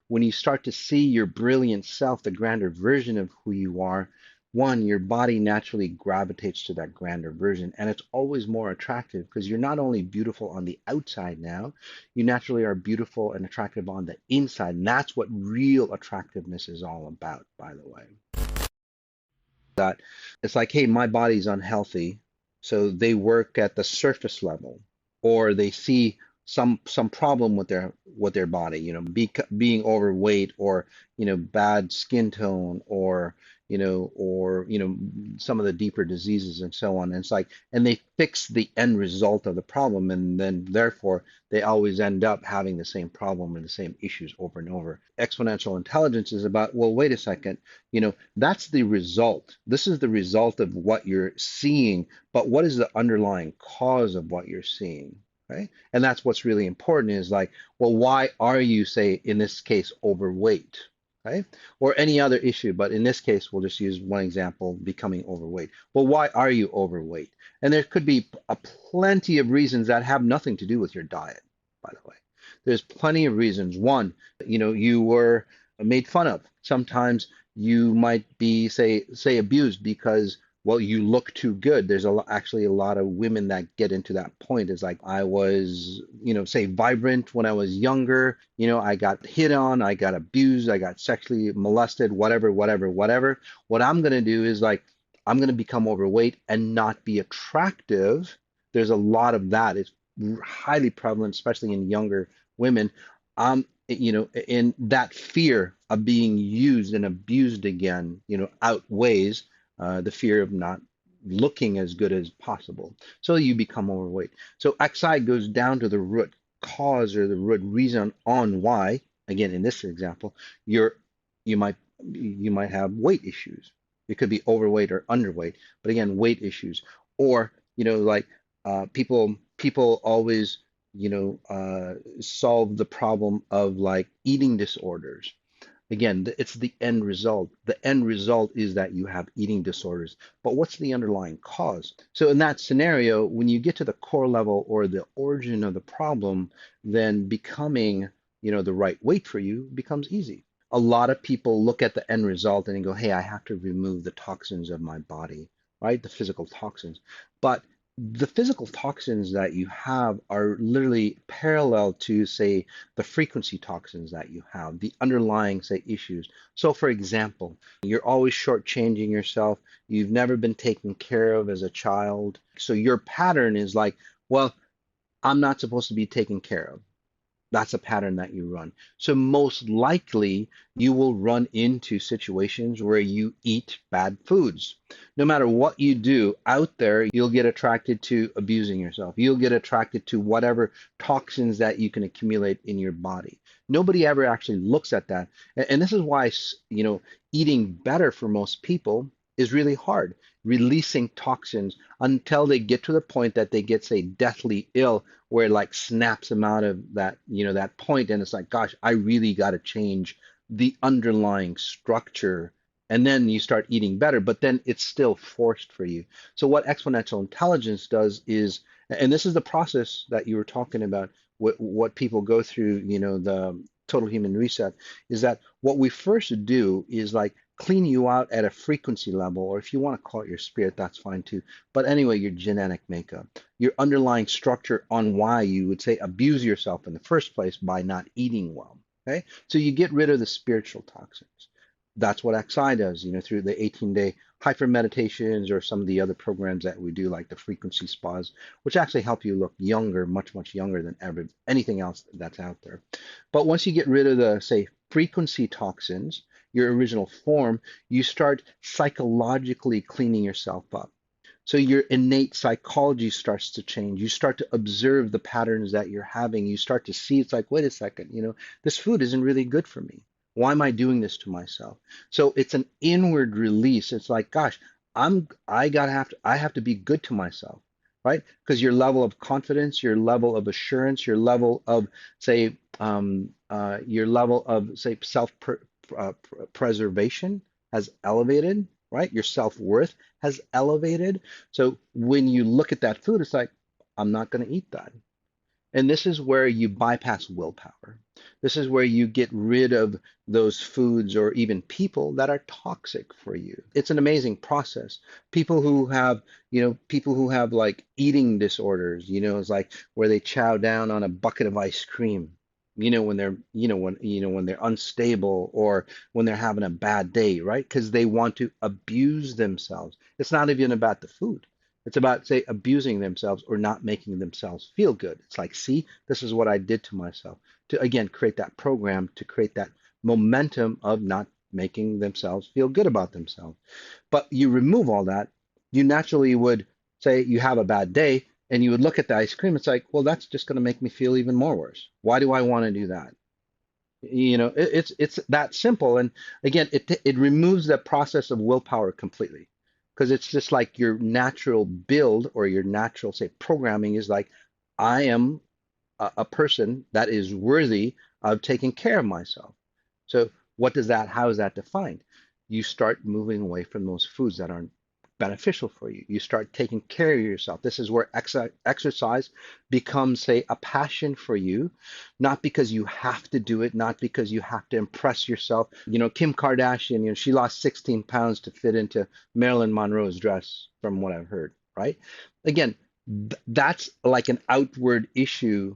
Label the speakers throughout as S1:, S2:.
S1: when you start to see your brilliant self, the grander version of who you are, one, your body naturally gravitates to that grander version, and it's always more attractive because you're not only beautiful on the outside now, you naturally are beautiful and attractive on the inside. And that's what real attractiveness is all about, by the way. That it's like, hey, my body's unhealthy, so they work at the surface level, or they see some problem with their body, being overweight, or bad skin tone, or some of the deeper diseases and so on. And it's like, and they fix the end result of the problem, and then therefore they always end up having the same problem and the same issues over and over. Exponential intelligence is about, well, wait a second, that's the result. This is the result of what you're seeing, but what is the underlying cause of what you're seeing? Right? And that's what's really important is like, well, why are you, say, in this case, overweight? Right? Or any other issue, but in this case, we'll just use one example, becoming overweight. Well, why are you overweight? And there could be a plenty of reasons that have nothing to do with your diet, by the way. There's plenty of reasons. One, you were made fun of. Sometimes you might be, say abused because, well, you look too good. There's actually a lot of women that get into that point. It's like, I was, say, vibrant when I was younger. I got hit on, I got abused, I got sexually molested, whatever, whatever, whatever. What I'm going to do is like, I'm going to become overweight and not be attractive. There's a lot of that. It's highly prevalent, especially in younger women. In that fear of being used and abused again, outweighs the fear of not looking as good as possible. So you become overweight. So XI goes down to the root cause or the root reason on why, again, in this example, you're you might you might have weight issues. It could be overweight or underweight, but again, weight issues. Or, like people always, solve the problem of like eating disorders. Again, it's the end result. The end result is that you have eating disorders. But what's the underlying cause? So in that scenario, when you get to the core level or the origin of the problem, then becoming, the right weight for you becomes easy. A lot of people look at the end result and go, hey, I have to remove the toxins of my body, right? The physical toxins. But the physical toxins that you have are literally parallel to, say, the frequency toxins that you have, the underlying, say, issues. So, for example, you're always shortchanging yourself. You've never been taken care of as a child. So your pattern is like, well, I'm not supposed to be taken care of. That's a pattern that you run. So most likely you will run into situations where you eat bad foods. No matter what you do out there, you'll get attracted to abusing yourself. You'll get attracted to whatever toxins that you can accumulate in your body. Nobody ever actually looks at that. And this is why, eating better for most people is really hard. Releasing toxins until they get to the point that they get, say, deathly ill, where it like snaps them out of that, that point, and it's like, gosh, I really got to change the underlying structure, and then you start eating better, but then it's still forced for you. So what exponential intelligence does is, and this is the process that you were talking about, what people go through, the total human reset, is that what we first do is like clean you out at a frequency level, or if you want to call it your spirit, that's fine too. But anyway, your genetic makeup, your underlying structure on why you would say abuse yourself in the first place by not eating well. Okay, so you get rid of the spiritual toxins. That's what XI does, through the 18-day hyper meditations or some of the other programs that we do, like the frequency spas, which actually help you look younger, much, much younger than ever anything else that's out there. But once you get rid of the, say, frequency toxins, your original form, you start psychologically cleaning yourself up. So your innate psychology starts to change. You start to observe the patterns that you're having. You start to see, it's like, wait a second, this food isn't really good for me. Why am I doing this to myself? So it's an inward release. It's like, gosh, I have to be good to myself, right? Because your level of confidence, your level of assurance, your level of, say, self preservation has elevated, right? Your self-worth has elevated. So when you look at that food, it's like, I'm not going to eat that. And this is where you bypass willpower. This is where you get rid of those foods or even people that are toxic for you. It's an amazing process. People who have like eating disorders, it's like where they chow down on a bucket of ice cream, when they're unstable or when they're having a bad day, right? Because they want to abuse themselves. It's not even about the food. It's about, say, abusing themselves or not making themselves feel good. It's like, see, this is what I did to myself. To again create that program, to create that momentum of not making themselves feel good about themselves. But you remove all that, you naturally would say you have a bad day and you would look at the ice cream. It's like, well, that's just going to make me feel even more worse. Why do I want to do that? It's that simple. And again, it removes the process of willpower completely because it's just like your natural build or your natural, say, programming is like, I am a person that is worthy of taking care of myself. So how is that defined? You start moving away from those foods that aren't beneficial for you. You start taking care of yourself. This is where exercise becomes, say, a passion for you, not because you have to do it, not because you have to impress yourself. Kim Kardashian, she lost 16 pounds to fit into Marilyn Monroe's dress, from what I've heard, right? Again, that's like an outward issue,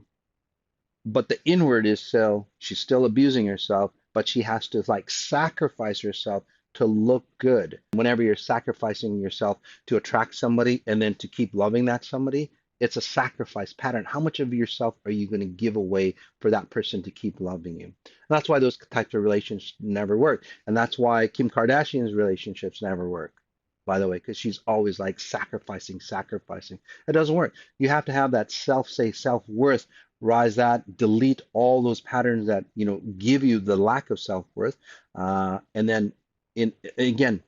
S1: but the inward is still, she's still abusing herself, but she has to like sacrifice herself to look good. Whenever you're sacrificing yourself to attract somebody and then to keep loving that somebody, it's a sacrifice pattern. How much of yourself are you going to give away for that person to keep loving you? And that's why those types of relationships never work. And that's why Kim Kardashian's relationships never work, by the way, because she's always like sacrificing, sacrificing. It doesn't work. You have to have that self-worth, rise that, delete all those patterns that give you the lack of self-worth, and then again,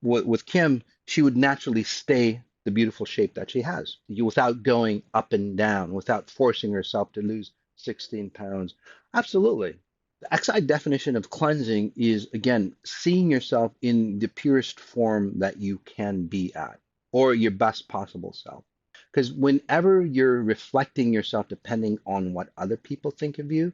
S1: with Kim, she would naturally stay the beautiful shape that she has, without going up and down, without forcing herself to lose 16 pounds. Absolutely. The XI definition of cleansing is, again, seeing yourself in the purest form that you can be at, or your best possible self. Because whenever you're reflecting yourself depending on what other people think of you,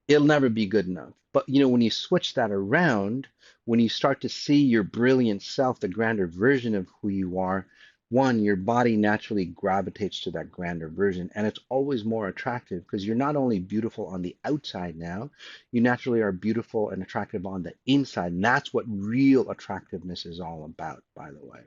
S1: it'll never be good enough. But when you switch that around, when you start to see your brilliant self, the grander version of who you are, one, your body naturally gravitates to that grander version, and it's always more attractive because you're not only beautiful on the outside now, you naturally are beautiful and attractive on the inside. And that's what real attractiveness is all about, by the way.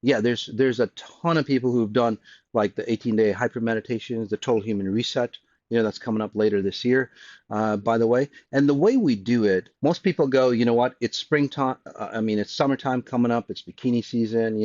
S1: Yeah, there's a ton of people who've done like the 18-day hyper meditations, the total human reset, that's coming up later this year, by the way. And the way we do it, most people go, you know what, it's springtime. I mean, it's summertime coming up. It's bikini season.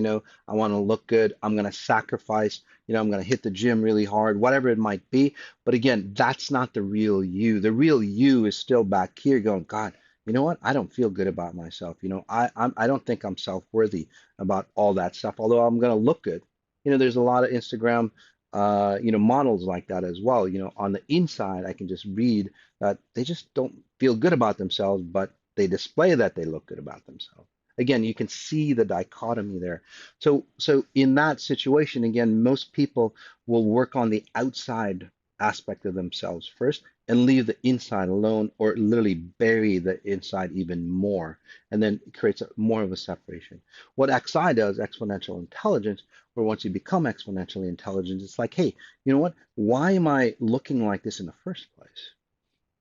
S1: I want to look good. I'm going to sacrifice. I'm going to hit the gym really hard, whatever it might be. But again, that's not the real you. The real you is still back here going, God, you know what? I don't feel good about myself. I don't think I'm self-worthy about all that stuff, although I'm going to look good. There's a lot of Instagram models like that as well. On the inside, I can just read that they just don't feel good about themselves, but they display that they look good about themselves. Again, you can see the dichotomy there. So in that situation, again, most people will work on the outside aspect of themselves first and leave the inside alone, or literally bury the inside even more, and then it creates more of a separation. What XI does, exponential intelligence, where once you become exponentially intelligent, it's like, hey, you know what? Why am I looking like this in the first place?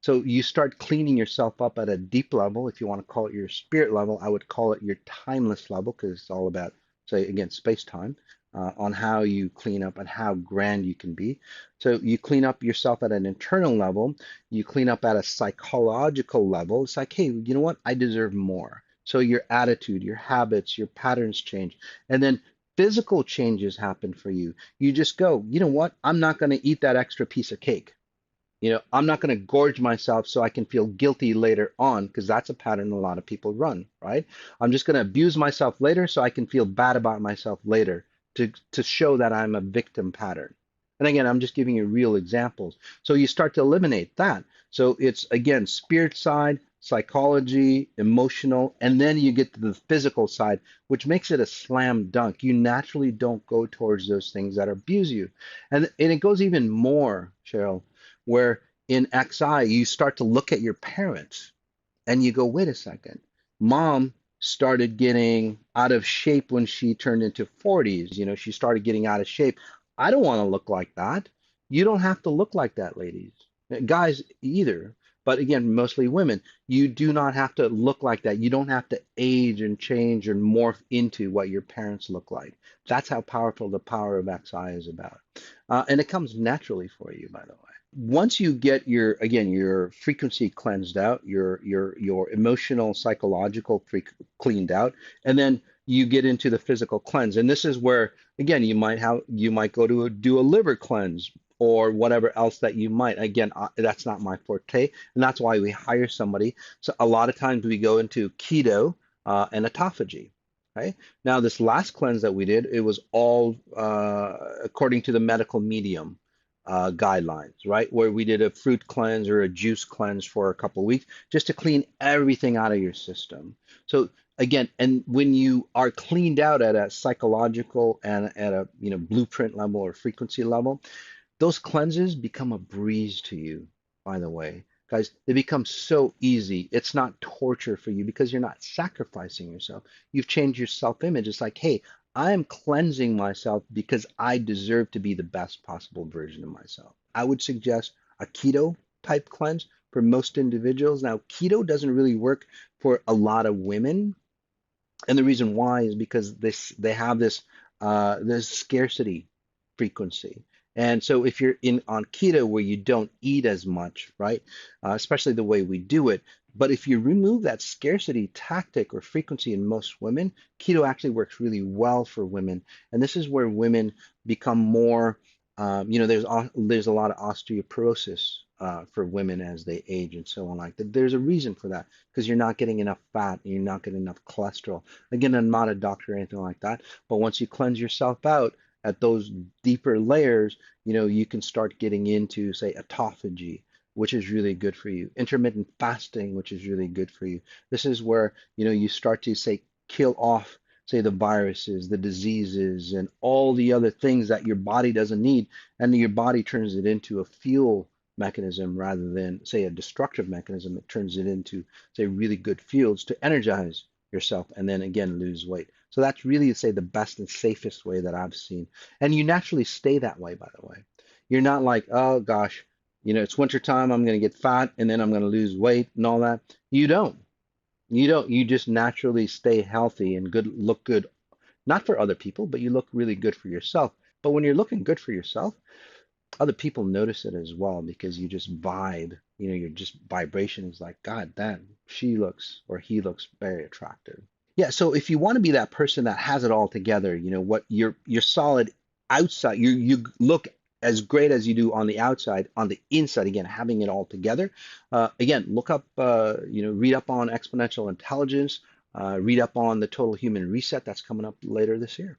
S1: So you start cleaning yourself up at a deep level. If you want to call it your spirit level, I would call it your timeless level, because it's all about, say, again, space-time, on how you clean up and how grand you can be. So you clean up yourself at an internal level. You clean up at a psychological level. It's like, hey, you know what? I deserve more. So your attitude, your habits, your patterns change. And then physical changes happen for you. You just go, you know what? I'm not going to eat that extra piece of cake. I'm not going to gorge myself so I can feel guilty later on, because that's a pattern a lot of people run, right? I'm just going to abuse myself later so I can feel bad about myself later, to show that I'm a victim pattern. And again, I'm just giving you real examples. So you start to eliminate that. So it's again, spirit side, psychology, emotional, and then you get to the physical side, which makes it a slam dunk. You naturally don't go towards those things that abuse you. And it goes even more, Cheryl, where in XI, you start to look at your parents and you go, wait a second, mom started getting out of shape when she turned into 40s. She started getting out of shape. I don't want to look like that. You don't have to look like that, ladies. Guys either. But again, mostly women. You do not have to look like that. You don't have to age and change and morph into what your parents look like. That's how powerful the power of XI is about. And it comes naturally for you, by the way. Once you get your frequency cleansed out, your emotional psychological cleaned out, and then you get into the physical cleanse. And this is where again you might go to do a liver cleanse or whatever else that you might. Again, that's not my forte, and that's why we hire somebody. So a lot of times we go into keto and autophagy. Okay. Now this last cleanse that we did, it was all according to the medical medium guidelines, right? Where we did a fruit cleanse or a juice cleanse for a couple of weeks just to clean everything out of your system. So again, and when you are cleaned out at a psychological and at a blueprint level or frequency level, those cleanses become a breeze to you, by the way. Guys, they become so easy. It's not torture for you because you're not sacrificing yourself. You've changed your self-image. It's like, hey, I am cleansing myself because I deserve to be the best possible version of myself. I would suggest a keto type cleanse for most individuals. Now, keto doesn't really work for a lot of women, and the reason why is because they have this scarcity frequency. And so if you're in on keto where you don't eat as much, right? Especially the way we do it. But if you remove that scarcity tactic or frequency in most women, keto actually works really well for women. And this is where women become more, there's a lot of osteoporosis for women as they age and so on like that. There's a reason for that because you're not getting enough fat and you're not getting enough cholesterol. Again, I'm not a doctor or anything like that, but once you cleanse yourself out at those deeper layers, you can start getting into, say, autophagy, which is really good for you. Intermittent fasting, which is really good for you. This is where, you start to, say, kill off, say, the viruses, the diseases, and all the other things that your body doesn't need, and your body turns it into a fuel mechanism rather than, say, a destructive mechanism. It turns it into, say, really good fuels to energize yourself and then again lose weight. So that's really, say, the best and safest way that I've seen. And you naturally stay that way, by the way. You're not like, oh gosh, it's winter time, I'm going to get fat and then I'm going to lose weight and all that. You don't. You don't. You just naturally stay healthy and look good, not for other people, but you look really good for yourself. But when you're looking good for yourself, other people notice it as well because you just vibe. Your just vibration is like, God damn, she looks or he looks very attractive. Yeah, so if you want to be that person that has it all together, what you're solid outside, you look as great as you do on the outside, on the inside, again, having it all together. Again, look up, read up on exponential intelligence, read up on the total human reset that's coming up later this year.